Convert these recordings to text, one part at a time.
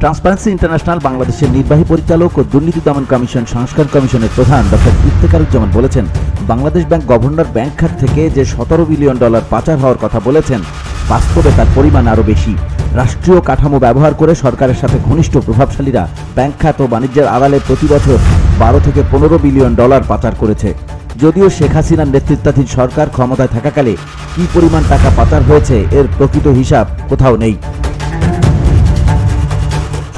Transparency international বাংলাদেশের নির্বাহী পরিচালক ও দুর্নীতি দমন কমিশন সংস্কার কমিশনের প্রধান ডক্টর ইফতেখারুজ্জামান বলেছেন, বাংলাদেশ ব্যাংক গভর্নর ব্যাংক খাত থেকে যে $17 বিলিয়ন পাচার হওয়ার কথা বলেছেন, বাস্তবে তার পরিমাণ আরও বেশি। রাষ্ট্রীয় কাঠামো ব্যবহার করে সরকারের সাথে ঘনিষ্ঠ প্রভাবশালীরা ব্যাংক খাত ও বাণিজ্যের আড়ালে প্রতি বছর $12 থেকে $15 বিলিয়ন পাচার করেছে। যদিও শেখ হাসিনার নেতৃত্বাধীন সরকার ক্ষমতায় থাকাকালে কী পরিমাণ টাকা পাচার হয়েছে এর প্রকৃত হিসাব কোথাও নেই।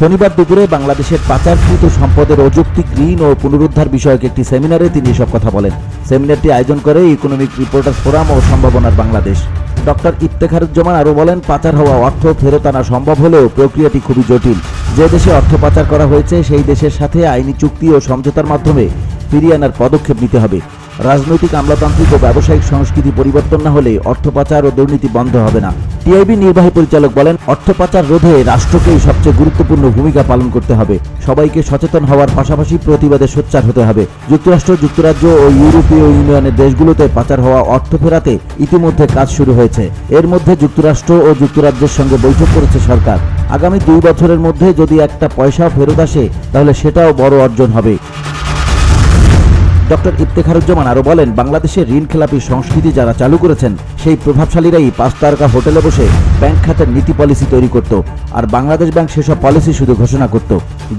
শনিবার দুপুরে বাংলাদেশের পাচারকৃত সম্পদের অযৌক্তিক ঋণ ও পুনরুদ্ধার বিষয়ক একটি সেমিনারে তিনি এসব কথা বলেন। সেমিনারটি আয়োজন করে ইকোনমিক রিপোর্টার্স ফোরাম ও সম্ভাবনার বাংলাদেশ। ডক্টর ইফতেখারুজ্জামান আরও বলেন, পাচার হওয়া অর্থ ফেরত আনা সম্ভব হলেও প্রক্রিয়াটি খুবই জটিল। যে দেশে অর্থ পাচার করা হয়েছে সেই দেশের সাথে আইনি চুক্তি ও সমঝোতার মাধ্যমে ফিরিয়ে আনার পদক্ষেপ নিতে হবে। রাজনৈতিক আমলাতান্ত্রিক ও ব্যবসায়িক সংস্কৃতি পরিবর্তন না হলে অর্থ পাচার ও দুর্নীতি বন্ধ হবে না। টিআইবি নির্বাহী পরিচালক বলেন, অর্থ পাচার রোধে রাষ্ট্রকেই সবচেয়ে গুরুত্বপূর্ণ ভূমিকা পালন করতে হবে। সবাইকে সচেতন হওয়ার পাশাপাশি প্রতিবাদে সোচ্চার হতে হবে। যুক্তরাষ্ট্র, যুক্তরাজ্য ও ইউরোপীয় ইউনিয়নের দেশগুলোতে পাচার হওয়া অর্থ ফেরাতে ইতিমধ্যে কাজ শুরু হয়েছে। এর মধ্যে যুক্তরাষ্ট্র ও যুক্তরাজ্যের সঙ্গে বৈঠক করেছে সরকার। আগামী 2 বছরের মধ্যে যদি একটা পয়সাও ফেরত আসে তাহলে সেটাও বড় অর্জন হবে। ডক্টর ইফতেখারুজ্জামান আরও বলেন, বাংলাদেশের ঋণ খেলাপি সংস্কৃতি যারা চালু করেছেন সেই প্রভাবশালীরাই 5 তারকা হোটেলে বসে ব্যাংক খাতের নীতি পলিসি তৈরি করত, আর বাংলাদেশ ব্যাংক সেসব পলিসি শুধু ঘোষণা করত।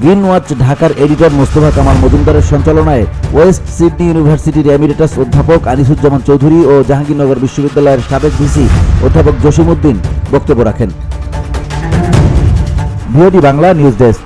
গ্রিন ওয়াচ ঢাকার এডিটর মোস্তফা কামাল মজুমদারের সঞ্চালনায় ওয়েস্ট সিডনি ইউনিভার্সিটির এমিরেটাস অধ্যাপক আনিসুজ্জামান চৌধুরী ও জাহাঙ্গীরনগর বিশ্ববিদ্যালয়ের সাবেক ভিসি অধ্যাপক জসিমউদ্দিন বক্তব্য রাখেন। VOD Bangla news desk.